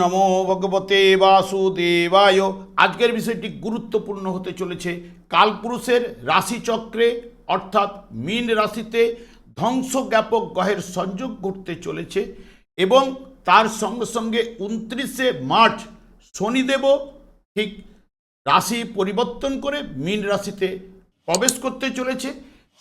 নমো ভগবতে বাসুদেবায়। আজকের বিষয়টি গুরুত্বপূর্ণ হতে চলেছে। কালপুরুষের রাশিচক্রে অর্থাৎ মীন রাশিতে ধ্বংসজ্ঞাপক গ্রহের সংযোগ ঘটতে চলেছে এবং তার সঙ্গে সঙ্গে 29শে মার্চ শনিদেবও ঠিক রাশি পরিবর্তন করে মীন রাশিতে প্রবেশ করতে চলেছে।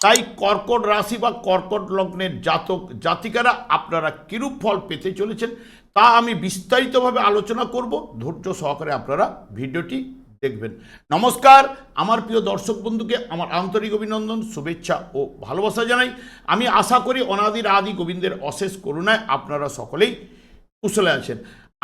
তাই কর্কট রাশি বা কর্কট লগ্নের জাতক জাতিকারা আপনারা কিরূপ ফল পেতে চলেছেন তা আমি বিস্তারিতভাবে আলোচনা করব। ধৈর্য সহকারে আপনারা ভিডিওটি দেখবেন। নমস্কার, আমার প্রিয় দর্শক বন্ধুকে আমার আন্তরিক অভিনন্দন, শুভেচ্ছা ও ভালোবাসা জানাই। আমি আশা করি অনাদির আদি গোবিন্দের অশেষ করুণায় আপনারা সকলেই কুশলে আছেন।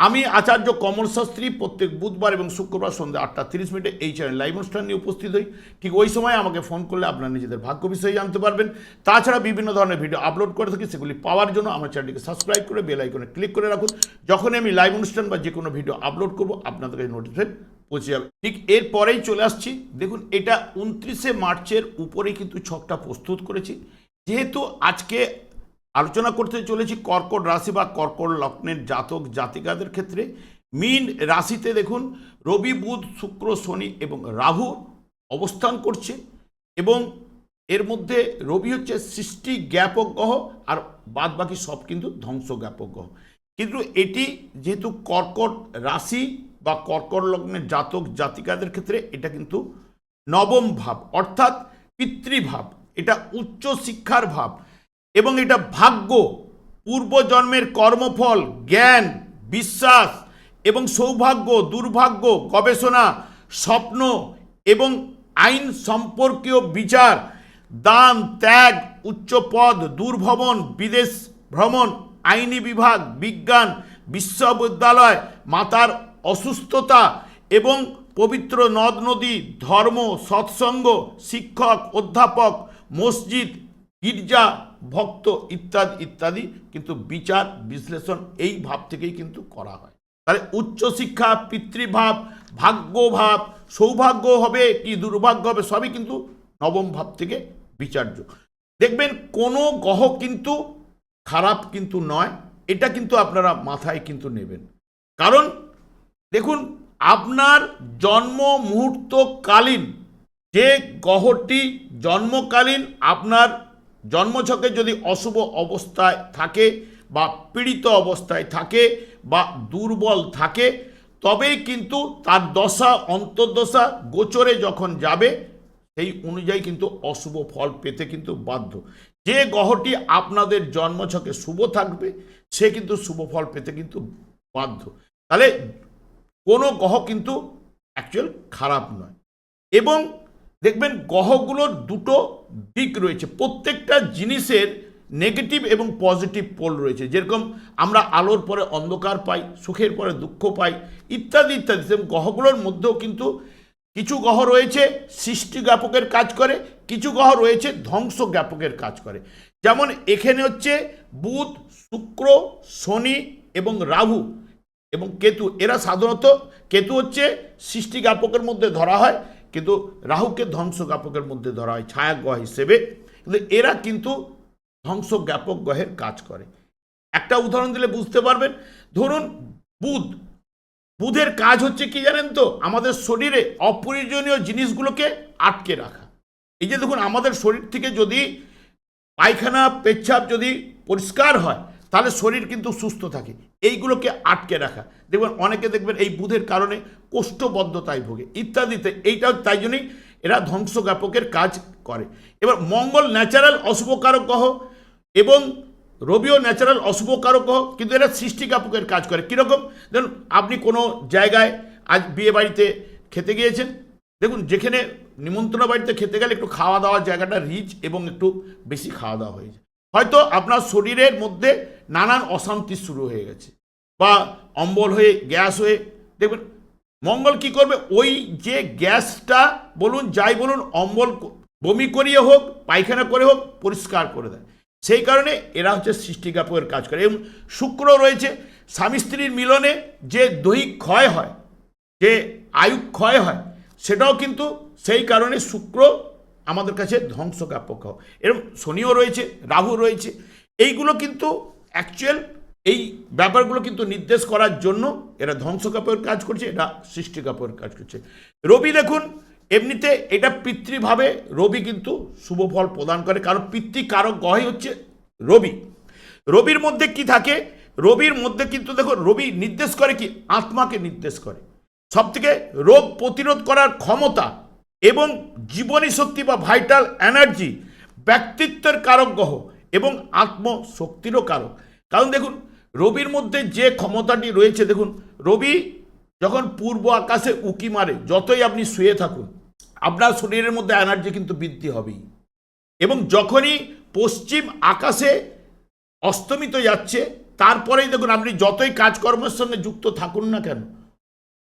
আমি আচার্য কমল শাস্ত্রী প্রত্যেক বুধবার এবং শুক্রবার সন্ধ্যা 8:30 এই চ্যানেল লাইভ অনুষ্ঠান নিয়ে উপস্থিত হই। ঠিক ওই সময় আমাকে ফোন করলে আপনারা নিজেদের ভাগ্য বিষয়ে জানতে পারবেন। তাছাড়া বিভিন্ন ধরনের ভিডিও আপলোড করে থাকি, সেগুলি পাওয়ার জন্য আমার চ্যানেলটিকে সাবস্ক্রাইব করে বেল আইকনে ক্লিক করে রাখুন। যখনই আমি লাইভ অনুষ্ঠান বা যে কোনো ভিডিও আপলোড করব আপনাদের কাছে নোটিফিকেশন পৌঁছে যাবে। ঠিক এরপরেই চলে আসছি। দেখুন, এটা 29শে মার্চের উপরেই কিন্তু ছকটা প্রস্তুত করেছি। যেহেতু আজকে আলোচনা করতে চলেছি কর্কট রাশি বা কর্কট লগ্নের জাতক জাতিকাদের ক্ষেত্রে। মীন রাশিতে দেখুন রবি, বুধ, শুক্র, শনি এবং রাহু অবস্থান করছে এবং এর মধ্যে রবি হচ্ছে সৃষ্টি জ্ঞাপক গ্রহ আর বাদ বাকি সব কিন্তু ধ্বংস জ্ঞাপক গ্রহ। কিন্তু এটি যেহেতু কর্কট রাশি বা কর্কট লগ্নের জাতক জাতিকাদের ক্ষেত্রে এটা কিন্তু নবম ভাব অর্থাৎ পিতৃভাব, এটা উচ্চ শিক্ষার ভাব এবং এটা ভাগ্য, পূর্বজন্মের কর্মফল, জ্ঞান, বিশ্বাস এবং সৌভাগ্য, দুর্ভাগ্য, গবেষণা, স্বপ্ন এবং আইন সম্পর্কীয় বিচার, দান, ত্যাগ, উচ্চ পদ, দূরভ্রমণ, বিদেশ ভ্রমণ, আইনি বিভাগ, বিজ্ঞান, বিশ্ববিদ্যালয়, মাতার অসুস্থতা এবং পবিত্র নদ নদী, ধর্ম, সৎসঙ্গ, শিক্ষক, অধ্যাপক, মসজিদ, গির্জা, ভক্ত ইত্যাদি ইত্যাদি কিন্তু বিচার বিশ্লেষণ এই ভাব থেকেই কিন্তু করা হয়। তাহলে উচ্চশিক্ষা, পিতৃভাব, ভাগ্যভাব, সৌভাগ্য হবে কি দুর্ভাগ্য হবে সবই কিন্তু নবম ভাব থেকে বিচার্য। দেখবেন কোনো গ্রহ কিন্তু খারাপ কিন্তু নয়, এটা কিন্তু আপনারা মাথায় কিন্তু নেবেন। কারণ দেখুন, আপনার জন্ম মুহূর্তকালীন যে গ্রহটি জন্মকালীন আপনার জন্মছকে যদি অশুভ অবস্থায় থাকে বা পীড়িত অবস্থায় থাকে বা দুর্বল থাকে তবেই কিন্তু তার দশা অন্তর্দশা গোচরে যখন যাবে সেই অনুযায়ী কিন্তু অশুভ ফল পেতে কিন্তু বাধ্য। যে গ্রহটি আপনাদের জন্মছকে শুভ থাকবে সে কিন্তু শুভ ফল পেতে কিন্তু বাধ্য। তাহলে কোনো গ্রহ কিন্তু অ্যাকচুয়াল খারাপ নয়। এবং দেখবেন গ্রহগুলোর দুটো দিক রয়েছে, প্রত্যেকটা জিনিসের নেগেটিভ এবং পজিটিভ পোল রয়েছে। যেরকম আমরা আলোর পরে অন্ধকার পাই, সুখের পরে দুঃখ পাই ইত্যাদি ইত্যাদি। গ্রহগুলোর মধ্যেও কিন্তু কিছু গ্রহ রয়েছে সৃষ্টি জ্ঞাপকের কাজ করে, কিছু গ্রহ রয়েছে ধ্বংস জ্ঞাপকের কাজ করে। যেমন এখানে হচ্ছে বুধ, শুক্র, শনি এবং রাহু এবং কেতু। এরা সাধারণত কেতু হচ্ছে সৃষ্টি জ্ঞাপকের মধ্যে ধরা হয়, কিন্তু রাহুকে ধ্বংস জ্ঞাপকের মধ্যে ধরা হয় ছায়া গ্রহ হিসেবে। কিন্তু এরা কিন্তু ধ্বংস জ্ঞাপক গ্রহের কাজ করে। একটা উদাহরণ দিলে বুঝতে পারবেন। ধরুন বুধের কাজ হচ্ছে কি জানেন তো, আমাদের শরীরে অপ্রয়োজনীয় জিনিসগুলোকে আটকে রাখা। এই যে দেখুন, আমাদের শরীর থেকে যদি পায়খানা পেচ্ছাপ যদি পরিষ্কার হয় তাহলে শরীর কিন্তু সুস্থ থাকে। এইগুলোকে আটকে রাখা, দেখবেন অনেকে দেখবেন এই বুধের কারণে কোষ্ঠবদ্ধতায় ভোগে ইত্যাদিতে। এইটা তাই জন্যই এরা ধ্বংসজ্ঞাপকের কাজ করে। এবার মঙ্গল ন্যাচারাল অশুভকারক গ্রহ এবং রবিও ন্যাচারাল অশুভকারক গ্রহ, কিন্তু এরা সৃষ্টিজ্ঞাপকের কাজ করে। কীরকম? দেখুন, আপনি কোনো জায়গায় আজ বিয়ে বাড়িতে খেতে গিয়েছেন, দেখুন যেখানে নিমন্ত্রণ বাড়িতে খেতে গেলে একটু খাওয়া দাওয়ার জায়গাটা রিচ এবং একটু বেশি খাওয়া দাওয়া হয়ে যায়, হয়তো আপনার শরীরের মধ্যে নানান অশান্তি শুরু হয়ে গেছে বা অম্বল হয়ে গ্যাস হয়ে, দেখবেন মঙ্গল কি করবে, ওই যে গ্যাসটা বলুন যাই বলুন অম্বল বমি করিয়ে হোক পায়খানা করে হোক পরিষ্কার করে দেয়। সেই কারণে এরা হচ্ছে সৃষ্টিজ্ঞাপকের কাজ করে। এবং শুক্র রয়েছে স্বামী স্ত্রীর মিলনে যে দৈহিক ক্ষয় হয়, যে আয়ু ক্ষয় হয়, সেটাও কিন্তু সেই কারণে শুক্র আমাদের কাছে ধ্বংসজ্ঞাপক। এরকম শনিও রয়েছে, রাহু রয়েছে। এইগুলো কিন্তু অ্যাকচুয়াল এই ব্যাপারগুলো কিন্তু নির্দেশ করার জন্য এরা ধ্বংসকাপের কাজ করছে, এটা সৃষ্টিকাপের কাজ করছে। রবি দেখুন এমনিতে এটা পিতৃভাবে রবি কিন্তু শুভ ফল প্রদান করে, কারণ পিতৃকারক গ্রহই হচ্ছে রবি। রবির মধ্যে কি থাকে, রবির মধ্যে কিন্তু দেখো রবি নির্দেশ করে কি, আত্মাকে নির্দেশ করে। সবথেকে রোগ প্রতিরোধ করার ক্ষমতা এবং জীবনী শক্তি বা ভাইটাল এনার্জি, ব্যক্তিত্বের কারক গ্রহ এবং আত্মশক্তিরও কারক। কারণ দেখুন রবির মধ্যে যে ক্ষমতাটি রয়েছে, দেখুন রবি যখন পূর্ব আকাশে উঁকি মারে, যতই আপনি শুয়ে থাকুন আপনার শরীরের মধ্যে এনার্জি কিন্তু বৃদ্ধি হবেই। এবং যখনই পশ্চিম আকাশে অস্তমিত যাচ্ছে, তারপরেই দেখুন আপনি যতই কাজকর্মের সঙ্গে যুক্ত থাকুন না কেন,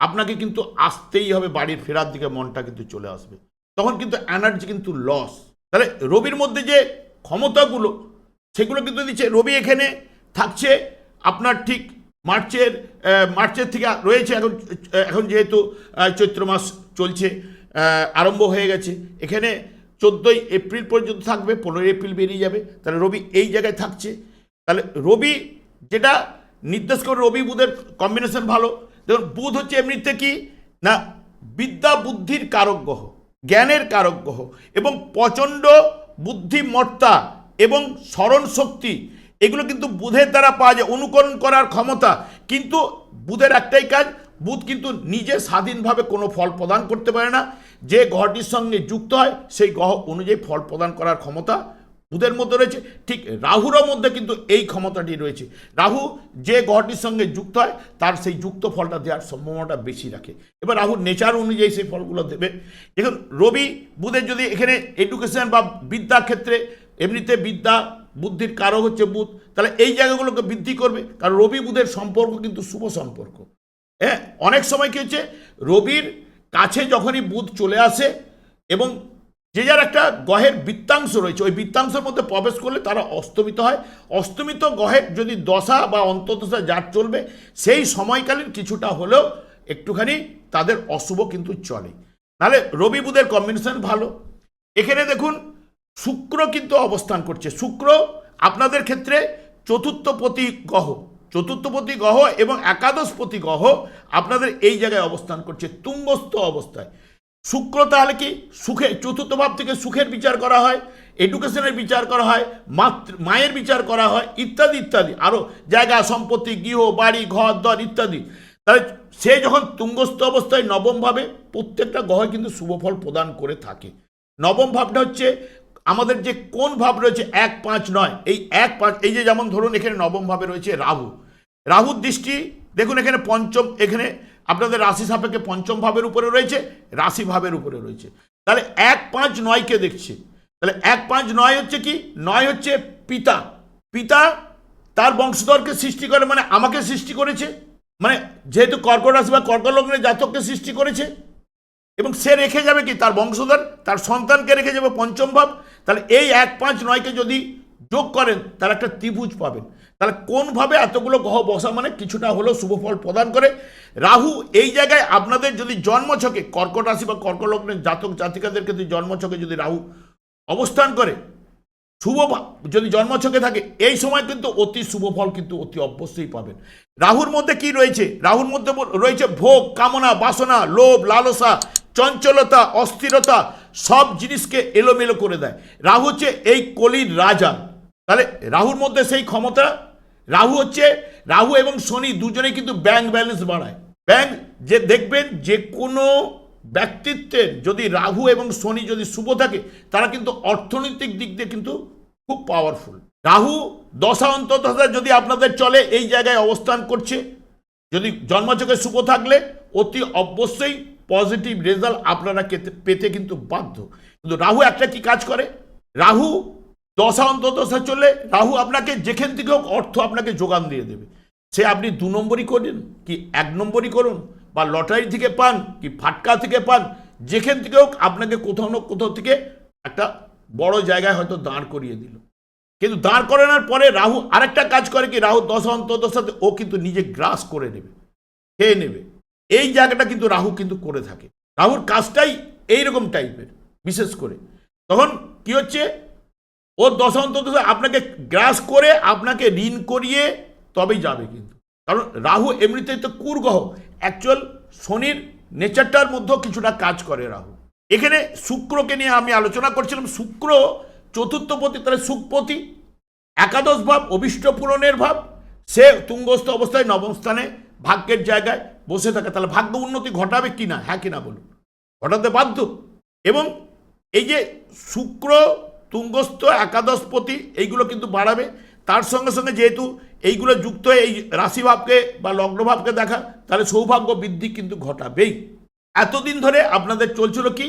আপনাকে কিন্তু আসতেই হবে, বাড়ির ফেরার দিকে মনটা কিন্তু চলে আসবে, তখন কিন্তু এনার্জি কিন্তু লস। তাহলে রবির মধ্যে যে ক্ষমতাগুলো সেগুলো কিন্তু দিচ্ছে। রবি এখানে থাকছে আপনার ঠিক মার্চের থেকে রয়েছে, এখন যেহেতু চৈত্র মাস চলছে, আরম্ভ হয়ে গেছে, এখানে 14ই এপ্রিল পর্যন্ত থাকবে, 15ই এপ্রিল বেরিয়ে যাবে। তাহলে রবি এই জায়গায় থাকছে। তাহলে রবি যেটা নির্দেশ করে, রবি বুধের কম্বিনেশন ভালো। দেখুন বুধ হচ্ছে এমনিতে কি না, বিদ্যা বুদ্ধির কারক গ্রহ, জ্ঞানের কারক গ্রহ এবং প্রচণ্ড বুদ্ধিমত্তা এবং স্মরণ শক্তি, এগুলো কিন্তু বুধের দ্বারা পাওয়া যায়, অনুকরণ করার ক্ষমতা। কিন্তু বুধের একটাই কাজ, বুধ কিন্তু নিজে স্বাধীনভাবে কোনো ফল প্রদান করতে পারে না, যে গ্রহটির সঙ্গে যুক্ত হয় সেই গ্রহ অনুযায়ী ফল প্রদান করার ক্ষমতা বুধের মধ্যে রয়েছে। ঠিক রাহুরও মধ্যে কিন্তু এই ক্ষমতাটি রয়েছে। রাহু যে গ্রহটির সঙ্গে যুক্ত হয় তার সেই যুক্ত ফলটা দেওয়ার সম্ভাবনাটা বেশি রাখে। এবার রাহুর নেচার অনুযায়ী সেই ফলগুলো দেবে। দেখুন রবি বুধের যদি এখানে এডুকেশন বা বিদ্যা ক্ষেত্রে, এমনিতে বিদ্যা বুদ্ধির কারক হচ্ছে বুধ, তাহলে এই জায়গাগুলোকে বৃদ্ধি করবে, কারণ রবি বুধের সম্পর্ক কিন্তু শুভ সম্পর্ক। হ্যাঁ, অনেক সময় কি হচ্ছে, রবির কাছে যখনই বুধ চলে আসে এবং যে যার একটা গ্রহের বৃত্তাংশ রয়েছে, ওই বৃত্তাংশের মধ্যে প্রবেশ করলে তারা অস্তমিত হয়। অস্তমিত গ্রহের যদি দশা বা অন্তর্দশা যার চলবে, সেই সময়কালীন কিছুটা হলেও একটুখানি তাদের অশুভ কিন্তু চলে। নাহলে রবি বুধের কম্বিনেশন ভালো। এখানে দেখুন শুক্র কিন্তু অবস্থান করছে। শুক্র আপনাদের ক্ষেত্রে চতুর্থপতি গ্রহ এবং একাদশপতি গ্রহ আপনাদের এই জায়গায় অবস্থান করছে তুঙ্গস্থ অবস্থায়। শুক্র তাহলে কি, সুখে, চতুর্থ ভাব থেকে সুখের বিচার করা হয়, এডুকেশনের বিচার করা হয়, মায়ের বিচার করা হয়, ইত্যাদি ইত্যাদি, আরও জায়গা সম্পত্তি, গৃহ বাড়ি ঘর দর ইত্যাদি। তাহলে সে যখন তুঙ্গস্থ অবস্থায় নবম ভাবে, প্রত্যেকটা গ্রহ কিন্তু শুভ ফল প্রদান করে থাকে। নবম ভাবটা হচ্ছে আমাদের যে কোন ভাব রয়েছে 1, 5, 9, এই 1, 5, এই যে যেমন ধরুন এখানে নবম ভাবে রয়েছে রাহুর দৃষ্টি দেখুন এখানে পঞ্চম, এখানে আপনাদের রাশি সাপেক্ষে পঞ্চম ভাবের উপরে রয়েছে, রাশি ভাবের উপরে রয়েছে। তাহলে 1, 5, 9কে দেখছে। তাহলে 1, 5, 9 হচ্ছে কি, 9 হচ্ছে পিতা তার বংশধরকে সৃষ্টি করে, মানে আমাকে সৃষ্টি করেছে, মানে যেহেতু কর্কট রাশি বা কর্কট লগ্নের জাতককে সৃষ্টি করেছে, এবং সে রেখে যাবে কি, তার বংশধর তার সন্তানকে রেখে যাবে পঞ্চম ভাব। তাহলে এই 1, 5, 9কে যদি যোগ করেন তাহলে একটা ত্রিভুজ পাবেন। তাহলে কোনভাবে এতগুলো গ্রহ বসা মানে কিছুটা হলেও শুভ ফল প্রদান করে। রাহু এই জায়গায় আপনাদের যদি জন্মছকে কর্কট রাশি বা কর্কট লগ্নের জাতক জাতিকাদের ক্ষেত্রে জন্মছকে যদি রাহু অবস্থান করে, শুভ যদি জন্মছকে থাকে, এই সময় কিন্তু অতি শুভ ফল কিন্তু অতি অবশ্যই পাবেন। রাহুর মধ্যে কি রয়েছে, রাহুর মধ্যে রয়েছে ভোগ, কামনা, বাসনা, লোভ, লালসা, চঞ্চলতা, অস্থিরতা, সব জিনিসকে এলোমেলো করে দেয়। রাহু হচ্ছে এই কলির রাজা। তাহলে রাহুর মধ্যে সেই ক্ষমতা। রাহু এবং শনি দুজনেই কিন্তু ব্যাংক ব্যালেন্স বাড়ায়। যে দেখবেন যে কোনো ব্যক্তিত্বের যদি রাহু এবং শনি যদি শুভ থাকে, তারা কিন্তু অর্থনৈতিক দিক দিয়ে কিন্তু খুব পাওয়ারফুল। রাহু দশা অন্তর্দশা যদি আপনাদের চলে, এই জায়গায় অবস্থান করছে, যদি জন্মছকে শুভ থাকলে অতি অবশ্যই পজিটিভ রেজাল্ট আপনারা পেতে কিন্তু বাধ্য। কিন্তু রাহু একটা কি কাজ করে, রাহু দশা অন্তর্দশা চললে রাহু আপনাকে যেখান থেকে হোক অর্থ আপনাকে যোগান দিয়ে দেবে। সে আপনি 2 নম্বরই করেন কি 1 নম্বরই করুন, বা লটারি থেকে পান কি ফাটকা থেকে পান, যেখান থেকে হোক আপনাকে কোথাও না কোথাও থেকে একটা বড় জায়গায় হয়তো দাঁড় করিয়ে দিল। কিন্তু দাঁড় করানোর পরে রাহু আরেকটা কাজ করে কি, রাহু দশা অন্তর্দশাতে ও কিন্তু নিজে গ্রাস করে নেবে, খেয়ে নেবে। এই জায়গাটা কিন্তু রাহু কিন্তু করে থাকে। রাহুর কাজটাই এইরকম টাইপের। বিশেষ করে তখন কি হচ্ছে, ওর দশা অন্তর্দশা আপনাকে গ্রাস করে আপনাকে ঋণ করিয়ে তবেই যাবে কিন্তু। কারণ রাহু এমনিতেই তো কুর্গ্রহ, অ্যাকচুয়াল শনির নেচারটার মধ্যেও কিছুটা কাজ করে রাহু। এখানে শুক্রকে নিয়ে আমি আলোচনা করছিলাম। শুক্র চতুর্থপতি, তাহলে সুখপতি, একাদশ ভাব অভীষ্ট পূরণের ভাব, সে তুঙ্গস্থ অবস্থায় নবম স্থানে ভাগ্যের জায়গায় বসে থাকে। তাহলে ভাগ্য উন্নতি ঘটাবে কিনা? হ্যাঁ কিনা বলুন? ঘটাতে বাধ্য। এবং এই যে শুক্র তুঙ্গস্থ একাদশপতি এইগুলো কিন্তু বাড়াবে। তার সঙ্গে সঙ্গে যেহেতু এইগুলো যুক্ত হয়ে এই রাশিভাবকে বা লগ্নভাবকে দেখা, তাহলে সৌভাগ্য বৃদ্ধি কিন্তু ঘটাবেই। এতদিন ধরে আপনাদের চলছিল কি,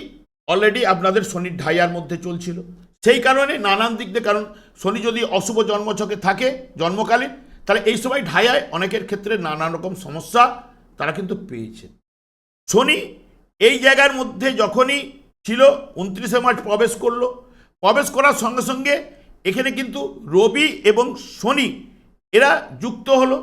অলরেডি আপনাদের শনির ঢাইয়ার মধ্যে চলছিল। সেই কারণে নানান দিক দিয়ে, কারণ শনি যদি অশুভ জন্মছকে থাকে জন্মকালীন, তাহলে এই সময় ঢাইয়ায় অনেকের ক্ষেত্রে নানা রকম সমস্যা তারা কিন্তু পেয়েছে। শনি এই জায়গার মধ্যে যখনই ছিল 29শে মার্চ প্রবেশ করলো, প্রবেশ করার সঙ্গে সঙ্গে এখানে কিন্তু রবি এবং শনি এরা যুক্ত হলো।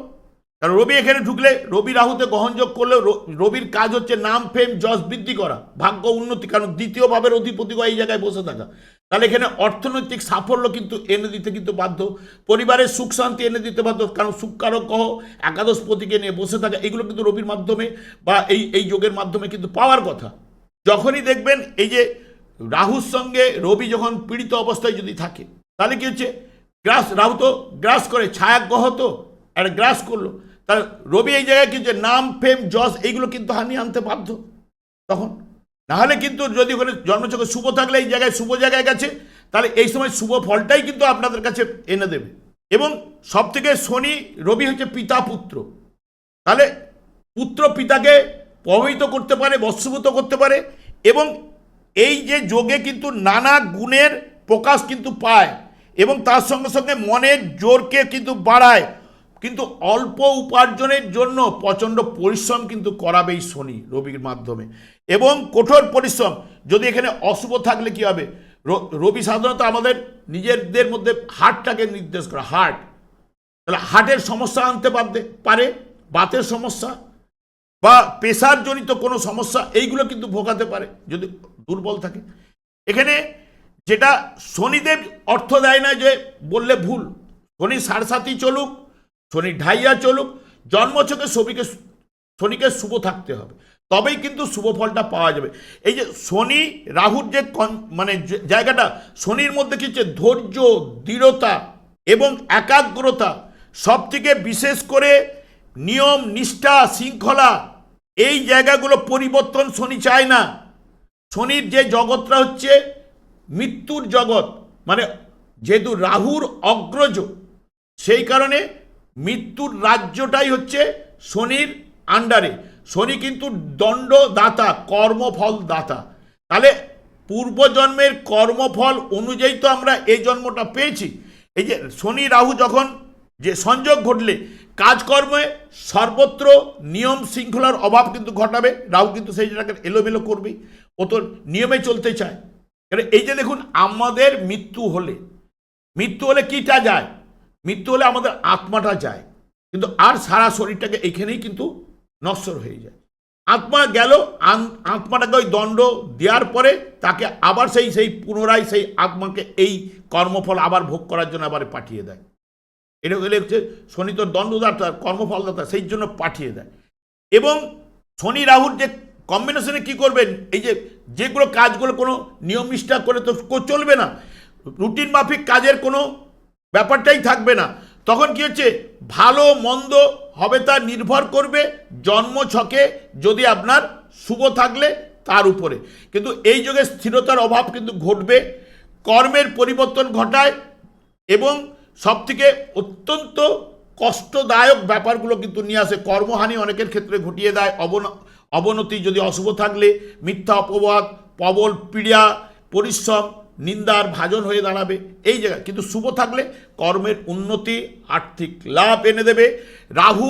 কারণ রবি এখানে ঢুকলে, রবি রাহুতে গ্রহণযোগ করলে রবির কাজ হচ্ছে নাম ফেম যশ বৃদ্ধি করা, ভাগ্য উন্নতি। কারণ দ্বিতীয় ভাবের অধিপতি এই জায়গায় বসে থাকা, তাহলে এখানে অর্থনৈতিক সাফল্য কিন্তু এনে দিতে কিন্তু বাধ্য, পরিবারের সুখ শান্তি এনে দিতে বাধ্য। কারণ সুখকারক গ্রহ একাদশপতিকে নিয়ে বসে থাকা, এগুলো কিন্তু রবির মাধ্যমে বা এই যোগের মাধ্যমে কিন্তু পাওয়ার কথা। যখনই দেখবেন এই যে রাহুর সঙ্গে রবি যখন পীড়িত অবস্থায় যদি থাকে, তাহলে কি হচ্ছে, গ্রাস, রাহু তো গ্রাস করে, ছায়া গ্রহ তো একটা গ্রাস করলো, তাহলে রবি এই জায়গায় কি যে নাম ফেম যশ এইগুলো কিন্তু হানি আনতে বাধ্য তখন। নাহলে কিন্তু যদি ওখানে জন্মছকে শুভ থাকলে এই জায়গায় শুভ জায়গায় গেছে, তাহলে এই সময় শুভ ফলটাই কিন্তু আপনাদের কাছে এনে দেবে। এবং সব থেকে শনি রবি হচ্ছে পিতা পুত্র, তাহলে পুত্র পিতাকে প্রভাবিত করতে পারে, বশীভূত করতে পারে। এবং এই যে যোগে কিন্তু নানা গুণের প্রকাশ কিন্তু পায়, এবং তার সঙ্গে সঙ্গে মনের জোরকে কিন্তু বাড়ায়। কিন্তু অল্প উপার্জনের জন্য প্রচণ্ড পরিশ্রম কিন্তু করাবে এই শনি রবির মাধ্যমে, এবং কঠোর পরিশ্রম। যদি এখানে অশুভ থাকলে কি হবে, রবি সাধারণত আমাদের নিজেদের মধ্যে হার্টটাকে নির্দেশ করে, হার্ট, তাহলে হার্টের সমস্যা আনতে পারে, বাতের সমস্যা বা প্রেশার জনিত কোনো সমস্যা, এইগুলো কিন্তু ভোগাতে পারে যদি দুর্বল থাকে। এখানে যেটা শনিদেব অর্থ দেয় না যে বললে ভুল, শনি সাড়ে চলুক, শনি ঢাইয়া চলুক, জন্মছকে শনিকে শুভ থাকতে হবে, তবেই কিন্তু শুভ ফলটা পাওয়া যাবে। এই যে শনি রাহুর যে মানে জায়গাটা, শনির মধ্যে কি হচ্ছে, ধৈর্য, দৃঢ়তা এবং একাগ্রতা, সব থেকে বিশেষ করে নিয়ম নিষ্ঠা শৃঙ্খলা, এই জায়গাগুলো পরিবর্তন শনি চায় না। শনির যে জগৎটা হচ্ছে মৃত্যুর জগৎ, মানে যেহেতু রাহুর অগ্রজ, সেই কারণে মৃত্যুর রাজ্যটাই হচ্ছে শনির আন্ডারে। শনি কিন্তু দণ্ডদাতা, কর্মফল দাতা। তাহলে পূর্বজন্মের কর্মফল অনুযায়ী তো আমরা এই জন্মটা পেয়েছি। এই যে শনি রাহু যখন যে সংযোগ ঘটলে কাজকর্মে সর্বত্র নিয়ম শৃঙ্খলার অভাব কিন্তু ঘটাবে। রাহু কিন্তু সেই জায়গাকে এলোমেলো করবেই, ও তো নিয়মে চলতে চায়। কারণ এই যে দেখুন, আমাদের মৃত্যু হলে কিটা যায়, মৃত্যু হলে আমাদের আত্মাটা যায়, কিন্তু আর সারা শরীরটাকে এইখানেই কিন্তু নশ্বর হয়ে যায়। আত্মা গেল, আত্মাটাকে ওই দণ্ড দেওয়ার পরে তাকে আবার সেই পুনরায় সেই আত্মাকে এই কর্মফল আবার ভোগ করার জন্য আবার পাঠিয়ে দেয়। এটা হচ্ছে শনি তো দণ্ডদাতা, কর্মফলদাতা, সেই জন্য পাঠিয়ে দেয়। এবং শনি রাহুর যে কম্বিনেশনে কি করবেন, এই যে যেগুলো কাজগুলো কোনো নিয়ম নিষ্ঠা করে তো চলবে না, রুটিন মাফিক কাজের কোনো ব্যাপারটাই থাকবে না। তখন কি হচ্ছে, ভালো মন্দ হবে তা নির্ভর করবে জন্মছকে যদি আপনার শুভ থাকলে তার উপরে। কিন্তু এই যুগে স্থিরতার অভাব কিন্তু ঘটবে, কর্মের পরিবর্তন ঘটায়, এবং সবথেকে অত্যন্ত কষ্টদায়ক ব্যাপারগুলো কিন্তু নিয়ে আসে। কর্মহানি অনেকের ক্ষেত্রে ঘটিয়ে দেয়, অবনতি যদি অশুভ থাকলে মিথ্যা অপবাদ, প্রবল পীড়া, পরিশ্রম, নিন্দার ভাজন হয়ে দাঁড়াবে এই জায়গায়। কিন্তু শুভ থাকলে কর্মের উন্নতি, আর্থিক লাভ এনে দেবে। রাহু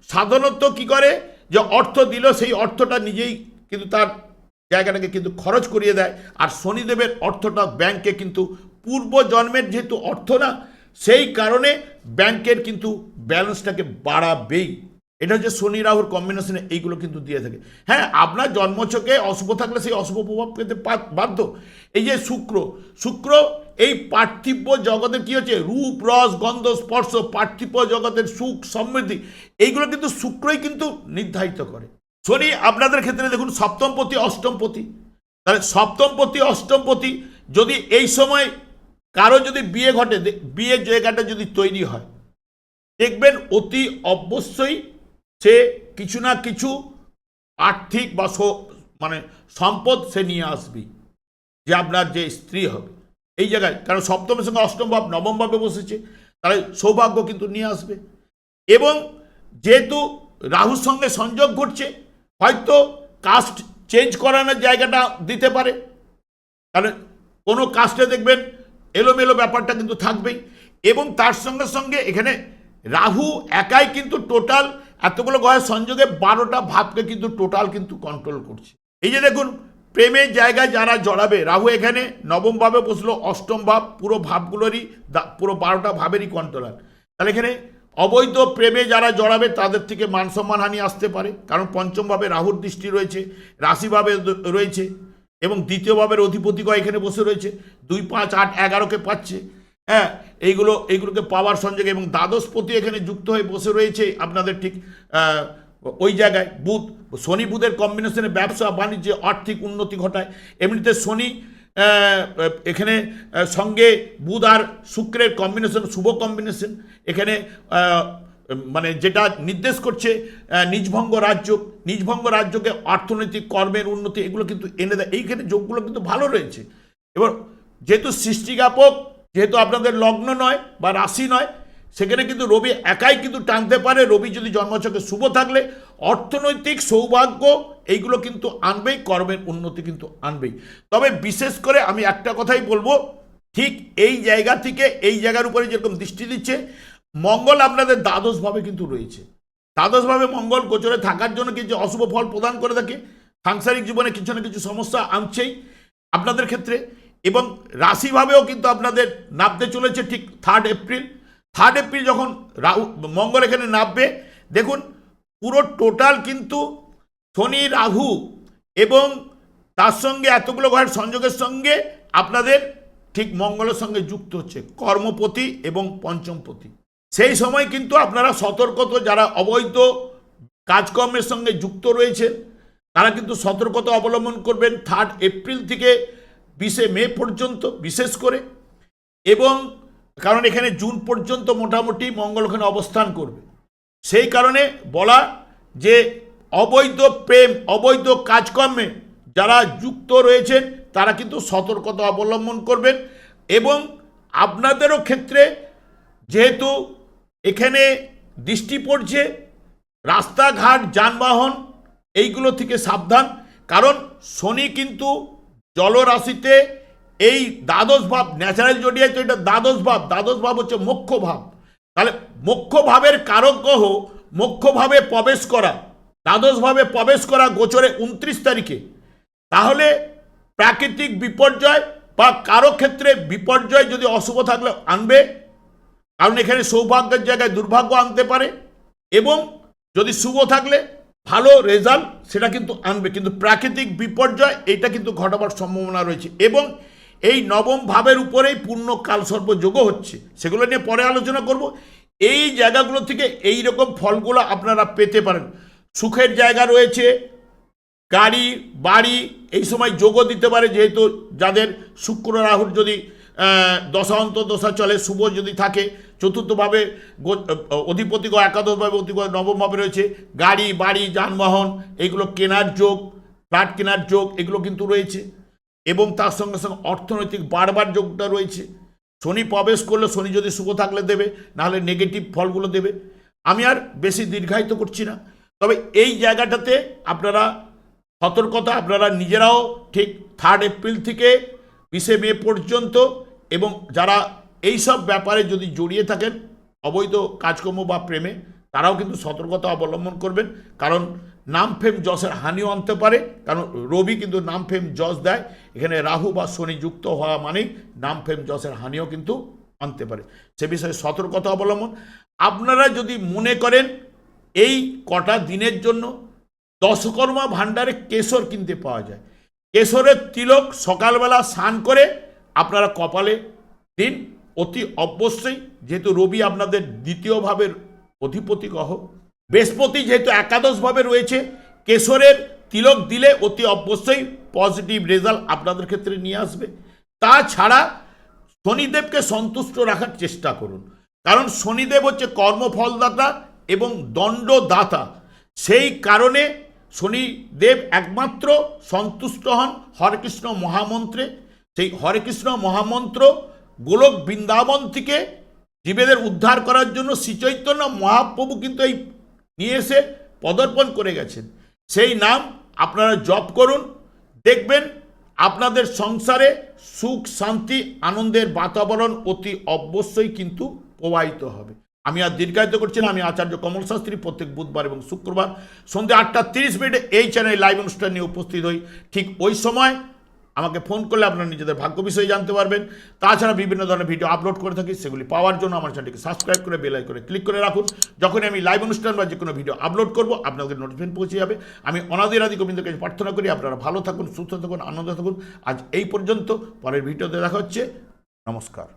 সাধারণত কি করে, যে অর্থ দিল সেই অর্থটা নিজেই কিন্তু তার জায়গাটাকে কিন্তু খরচ করিয়ে দেয়। আর শনিদেবের অর্থটা ব্যাংকে কিন্তু পূর্বজন্মের যেহেতু অর্থ না, সেই কারণে ব্যাংকের কিন্তু ব্যালেন্সটাকে বাড়াবেই। এটা হচ্ছে শনি রাহুর কম্বিনেশনে এইগুলো কিন্তু দিয়ে থাকে। হ্যাঁ, আপনার জন্মছকে অশুভ থাকলে সেই অশুভ প্রভাব পেতে বাধ্য। এই যে শুক্র এই পার্থিব জগতের কি হচ্ছে, রূপ রস গন্ধ স্পর্শ, পার্থিব জগতের সুখ সমৃদ্ধি, এইগুলো কিন্তু শুক্রই কিন্তু নির্ধারিত করে। শনি আপনাদের ক্ষেত্রে দেখুন সপ্তমপতি অষ্টমপতি, তাহলে সপ্তমপতি অষ্টমপতি যদি এই সময় কারো যদি বিয়ে ঘটে, বিয়ের জায়গাটা যদি তৈরি হয়, দেখবেন অতি অবশ্যই সে কিছু না কিছু আর্থিক বা মানে সম্পদ সে নিয়ে আসবে, যে আপনার যে স্ত্রী হবে এই জায়গায়, কারণ সপ্তমের সঙ্গে অষ্টম ভাব নবম ভাবে বসেছে, তাহলে সৌভাগ্য কিন্তু নিয়ে আসবে। এবং যেহেতু রাহুর সঙ্গে সংযোগ ঘটছে, হয়তো কাস্ট চেঞ্জ করানোর জায়গাটা দিতে পারে, কারণ কোনো কাস্টে দেখবেন এলোমেলো ব্যাপারটা কিন্তু থাকবেই। এবং তার সঙ্গে সঙ্গে এখানে রাহু একাই কিন্তু টোটাল এতগুলো গ্রহের সংযোগে 12টা ভাবকে কিন্তু টোটাল কিন্তু কন্ট্রোল করছে। এই যে দেখুন প্রেমের জায়গায় যারা জড়াবে, রাহু এখানে নবম ভাবে বসলো, অষ্টম ভাব পুরো ভাবগুলোরই পুরো 12টা ভাবেরই কন্ট্রোলার। তাহলে এখানে অবৈধ প্রেমে যারা জড়াবে তাদের থেকে মান সম্মান হানি আসতে পারে, কারণ পঞ্চম ভাবে রাহুর দৃষ্টি রয়েছে, রাশিভাবে রয়েছে, এবং দ্বিতীয় ভাবের অধিপতিগণ এখানে বসে রয়েছে, 2, 5, 8, 11কে পাচ্ছে। হ্যাঁ, এইগুলোকে পাওয়ার সংযোগে, এবং দ্বাদশপতি এখানে যুক্ত হয়ে বসে রয়েছে আপনাদের ঠিক ওই জায়গায় বুধ, শনি বুধের কম্বিনেশনে ব্যবসা বাণিজ্যে আর্থিক উন্নতি ঘটায়। এমনিতে শনি এখানে সঙ্গে বুধ আর শুক্রের কম্বিনেশন, শুভ কম্বিনেশন, এখানে মানে যেটা নির্দেশ করছে নিজভঙ্গ রাজ্য, নিজভঙ্গ রাজ্যকে অর্থনৈতিক কর্মের উন্নতি এগুলো কিন্তু এনে দেয়। এইখানে যোগগুলো কিন্তু ভালো রয়েছে। এবার যেহেতু সৃষ্টিজ্ঞাপক, যেহেতু আপনাদের লগ্ন নয় বা রাশি নয়, সেখানে কিন্তু রবি একাই কিন্তু টানতে পারে। রবি যদি জন্মছকে শুভ থাকলে অর্থনৈতিক সৌভাগ্য এইগুলো কিন্তু আনবেই, কর্মের উন্নতি কিন্তু আনবেই। তবে বিশেষ করে আমি একটা কথাই বলবো, ঠিক এই জায়গা থেকে এই জায়গার উপরে যেরকম দৃষ্টি দিচ্ছে, মঙ্গল আপনাদের দ্বাদশভাবে কিন্তু রয়েছে। দ্বাদশভাবে মঙ্গল গোচরে থাকার জন্য কিছু অশুভ ফল প্রদান করে থাকে, সাংসারিক জীবনে কিছু না কিছু সমস্যা আনছেই আপনাদের ক্ষেত্রে। এবং রাশিভাবেও কিন্তু আপনাদের নামতে চলেছে ঠিক 3 এপ্রিল। 3 এপ্রিল যখন মঙ্গল এখানে নামবে, দেখুন পুরো টোটাল কিন্তু শনি রাহু এবং তার সঙ্গে এতগুলো গ্রহের সংযোগের সঙ্গে আপনাদের ঠিক মঙ্গলের সঙ্গে যুক্ত হচ্ছে কর্মপতি এবং পঞ্চমপতি। সেই সময় কিন্তু আপনারা সতর্কতা, যারা অবৈধ কাজকর্মের সঙ্গে যুক্ত রয়েছেন তারা কিন্তু সতর্কতা অবলম্বন করবেন 3 এপ্রিল থেকে 20 মে পর্যন্ত বিশেষ করে। এবং কারণ এখানে জুন পর্যন্ত মোটামুটি মঙ্গল ওখানে অবস্থান করবে, সেই কারণে বলা যে অবৈধ প্রেম, অবৈধ কাজকর্মে যারা যুক্ত রয়েছেন তারা কিন্তু সতর্কতা অবলম্বন করবেন। এবং আপনাদেরও ক্ষেত্রে যেহেতু এখানে দৃষ্টি পড়ছে, রাস্তাঘাট যানবাহন এইগুলো থেকে সাবধান, কারণ শনি কিন্তু জলরাশিতে এই দ্বাদশ ভাব, ন্যাচারাল জোডিয়ায় তো এটা দ্বাদশ ভাব হচ্ছে মোক্ষ ভাব। তাহলে মোক্ষ ভাবের কারক গ্রহ মোক্ষ ভাবে প্রবেশ করা, দ্বাদশ ভাবে প্রবেশ করা গোচরে 29 তারিখে, তাহলে প্রাকৃতিক বিপর্যয় বা কারো ক্ষেত্রে বিপর্যয় যদি অশুভ থাকলে আনবে, কারণ এখানে সৌভাগ্যের জায়গায় দুর্ভাগ্য আনতে পারে, এবং যদি শুভ থাকলে ভালো রেজাল্ট সেটা কিন্তু আনবে, কিন্তু প্রাকৃতিক বিপর্যয় এটা কিন্তু ঘটাবার সম্ভাবনা রয়েছে। এবং এই নবম ভাবের উপরেই পূর্ণ কালসর্প যোগও হচ্ছে, সেগুলো নিয়ে পরে আলোচনা করব। এই জায়গাগুলো থেকে এই রকম ফলগুলো আপনারা পেতে পারেন। সুখের জায়গা রয়েছে, গাড়ি বাড়ি এই সময় যোগও দিতে পারে, যেহেতু যাদের শুক্র রাহুর যদি দশা অন্তর্দশা চলে, শুভ যদি থাকে, চতুর্থভাবে অধিপতি একাদশভাবে অধিপতি নবমভাবে রয়েছে, গাড়ি বাড়ি যানবাহন এইগুলো কেনার যোগ, ফ্ল্যাট কেনার যোগ এগুলো কিন্তু রয়েছে। এবং তার সঙ্গে সঙ্গে অর্থনৈতিক বাড়বার যোগটা রয়েছে। শনি প্রবেশ করলে, শনি যদি শুভ থাকলে দেবে, নাহলে নেগেটিভ ফলগুলো দেবে। আমি আর বেশি দীর্ঘায়িত করছি না, তবে এই জায়গাটাতে আপনারা সতর্কতা, আপনারা নিজেরাও ঠিক 3 এপ্রিল থেকে 20 মে পর্যন্ত, এবং যারা এই সব ব্যাপারে যদি জড়িয়ে থাকেন অবৈধ কাজকর্ম বা প্রেমে, তারাও কিন্তু সতর্কতা অবলম্বন করবেন, কারণ নাম ফেম যশের হানিও আনতে পারে, কারণ রবি কিন্তু নাম ফেম যশ দেয়। এখানে রাহু বা শনি যুক্ত হওয়া মানেই নাম ফেম যশের হানিও কিন্তু আনতে পারে, সে বিষয়ে সতর্কতা অবলম্বন। আপনারা যদি মনে করেন এই কটা দিনের জন্য দশকর্মা ভাণ্ডারে কেশর কিনতে পাওয়া যায়, কেশরের তিলক সকালবেলা স্নান করে আপনারা কপালে দিন অতি অবশ্যই, যেহেতু রবি আপনাদের দ্বিতীয় ভাবের অধিপতি গ্রহ, বৃহস্পতি যেহেতু একাদশভাবে রয়েছে, কেশরের তিলক দিলে অতি অবশ্যই পজিটিভ রেজাল্ট আপনাদের ক্ষেত্রে নিয়ে আসবে। তাছাড়া শনিদেবকে সন্তুষ্ট রাখার চেষ্টা করুন, কারণ শনিদেব হচ্ছে কর্মফলদাতা এবং দণ্ডদাতা। সেই কারণে শনিদেব একমাত্র সন্তুষ্ট হন হরেকৃষ্ণ মহামন্ত্রে। সেই হরেকৃষ্ণ মহামন্ত্র গোলক বৃন্দাবন থেকে জীবেদের উদ্ধার করার জন্য শ্রীচৈতন্য মহাপ্রভু কিন্তু এই নিয়ে এসে পদার্পণ করে গেছেন। সেই নাম আপনারা জপ করুন, দেখবেন আপনাদের সংসারে সুখ শান্তি আনন্দের বাতাবরণ অতি অবশ্যই কিন্তু প্রবাহিত হবে। আমি আর দীর্ঘায়িত করছি না, আমি আচার্য কমল শাস্ত্রী প্রত্যেক বুধবার এবং শুক্রবার সন্ধ্যে 8:30 এই চ্যানেলে লাইভ অনুষ্ঠান নিয়ে উপস্থিত হই। ঠিক ওই সময় আমাকে ফোন করলে আপনারা নিজেদের ভাগ্য বিষয়ে জানতে পারবেন। তাছাড়া বিভিন্ন ধরনের ভিডিও আপলোড করে থাকি, সেগুলি পাওয়ার জন্য আমার চ্যানেলটিকে সাবস্ক্রাইব করে বেল আইকনে ক্লিক করে রাখুন। যখনই আমি লাইভ অনুষ্ঠান বা যে কোনো ভিডিও আপলোড করব আপনাদের নোটিফিকেশন পৌঁছে যাবে। আমি অনাদির আদি গোবিন্দের কাছে প্রার্থনা করি আপনারা ভালো থাকুন, সুস্থ থাকুন, আনন্দ থাকুন। আজ এই পর্যন্ত, পরের ভিডিওতে দেখা হচ্ছে। নমস্কার।